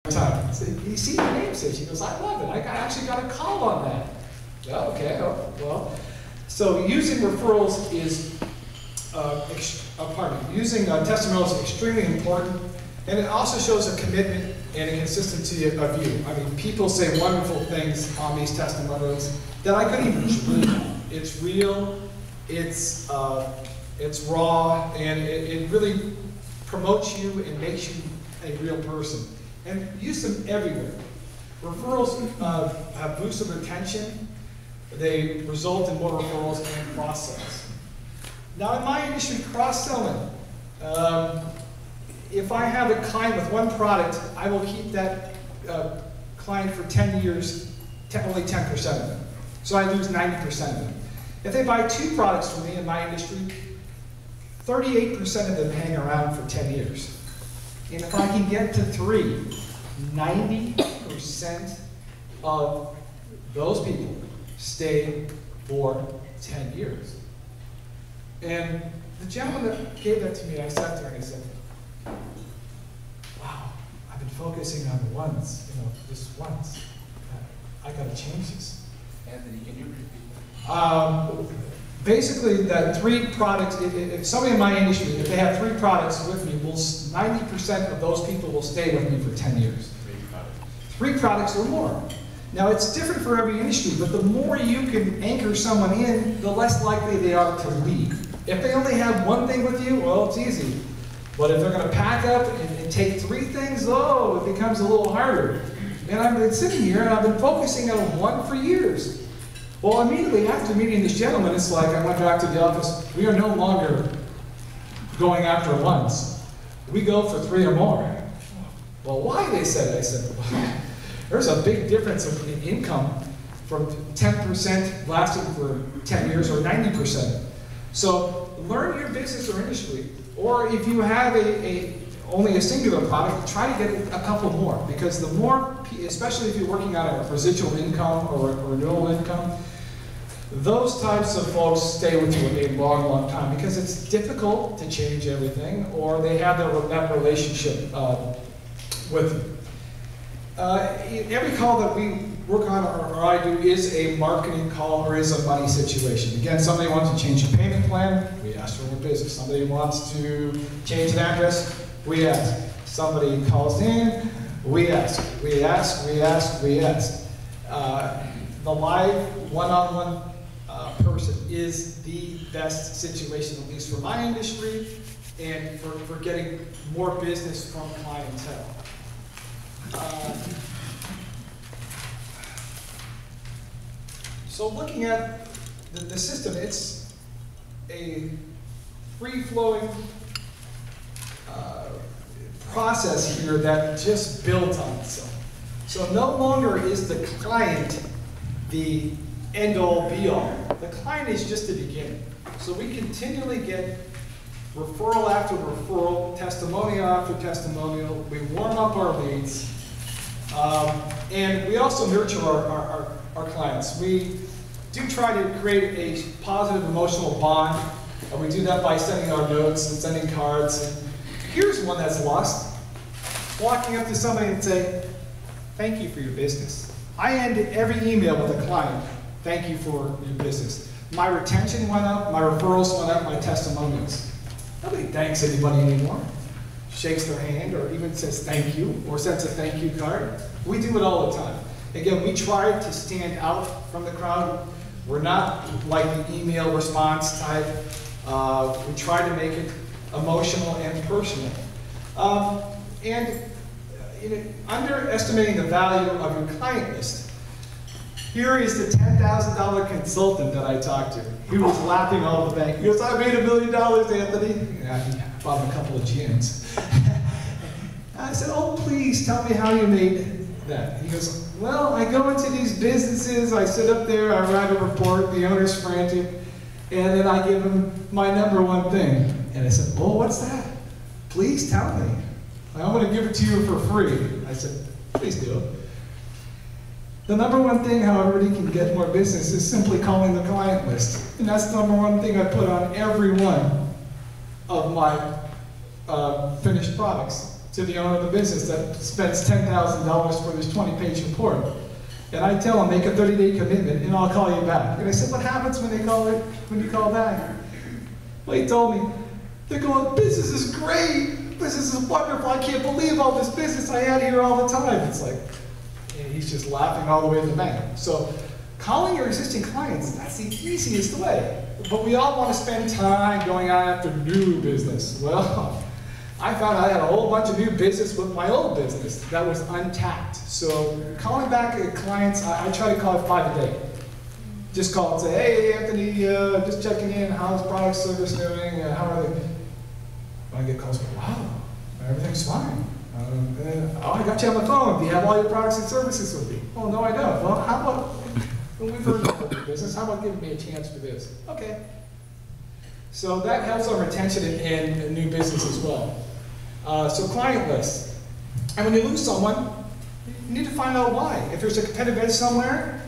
time. So you see your name said, she goes, I love it. I actually got a call on that. Oh, okay, oh, well. So using referrals is, using testimonials is extremely important, and it also shows a commitment and a consistency of you. I mean, people say wonderful things on these testimonials that I couldn't even dream of. It's real, it's raw, and it really promotes you and makes you a real person. And use them everywhere. Referrals have boosted retention. They result in more referrals and cross-sells. Now in my industry, cross-selling. If I have a client with one product, I will keep that client for 10 years, only 10% of them. So I lose 90% of them. If they buy 2 products from me in my industry, 38% of them hang around for 10 years. And if I can get to 3, 90% of those people stay for 10 years. And the gentleman that gave that to me, I sat there and I said, wow, I've been focusing on once, just once. I gotta change this. Anthony, can you repeat that? Basically, that 3 products, if somebody in my industry, if they have 3 products with me, 90% of those people will stay with me for 10 years. 3 products or more. Now, it's different for every industry, but the more you can anchor someone in, the less likely they are to leave. If they only have 1 thing with you, well, it's easy. But if they're going to pack up and take 3 things, oh, it becomes a little harder. And I've been sitting here and I've been focusing on 1 for years. Well, immediately after meeting this gentleman, it's like I went back to the office. We are no longer going after ones. We go for 3 or more. Well, why, they said? I said, well, there's a big difference in income from 10% lasting for 10 years or 90%. So learn your business or industry. Or if you have only a singular product, try to get a couple more. Because the more, especially if you're working on a residual income or a renewal income, those types of folks stay with you a long, long time because it's difficult to change everything, or they have that relationship with you. Every call that we work on or I do is a marketing call or is a money situation. Again, somebody wants to change a payment plan, we ask for their business. Somebody wants to change an address, we ask. Somebody calls in, we ask. We ask, we ask, we ask. The live one-on-one person is the best situation, at least for my industry, and for getting more business from clientele. So looking at the system, it's a free-flowing process here that just builds on itself. So no longer is the client the end-all, be-all. The client is just the beginning. So we continually get referral after referral, testimonial after testimonial. We warm up our leads. And we also nurture our clients. We do try to create a positive emotional bond. And we do that by sending our notes and sending cards. And here's one that's lost. Walking up to somebody and say, thank you for your business. I end every email with a client, thank you for your business. My retention went up, my referrals went up, my testimonials. Nobody thanks anybody anymore. Shakes their hand or even says thank you or sends a thank you card. We do it all the time. Again, we try to stand out from the crowd. We're not like the email response type. We try to make it emotional and personal. Underestimating the value of your client list. Here is the $10,000 consultant that I talked to. He was laughing all the bank. He goes, I made $1 million, Anthony. Yeah, I bought him a couple of gins. I said, oh, please tell me how you made that. He goes, well, I go into these businesses, I sit up there, I write a report, the owner's frantic, and then I give him my #1 thing. And I said, well, what's that? Please tell me. I'm going to give it to you for free. I said, please do. The #1 thing how everybody can get more business is simply calling the client list. And that's the #1 thing I put on every one of my finished products. to the owner of the business that spends $10,000 for this 20-page report. And I tell them, make a 30-day commitment and I'll call you back. And I said, what happens when you call back? Well, he told me, they're going, business is great. Business is wonderful. I can't believe all this business I had here all the time. It's like, and he's just laughing all the way to the bank. So calling your existing clients, that's the easiest way. But we all want to spend time going on after new business. Well, I found I had a whole bunch of new business with my old business that was untapped. So calling back clients, I try to call it 5 a day. Just call and say, hey, Anthony, just checking in. How's product service doing? How are they? When I get calls, wow, everything's fine. Oh, I got you on the phone. Do you have all your products and services with me? Oh, no, I don't. Well, how about, well, we've heard about your business. How about giving me a chance for this? Okay. So that helps our retention in new business as well. So client lists. And when you lose someone, you need to find out why. If there's a competitive edge somewhere,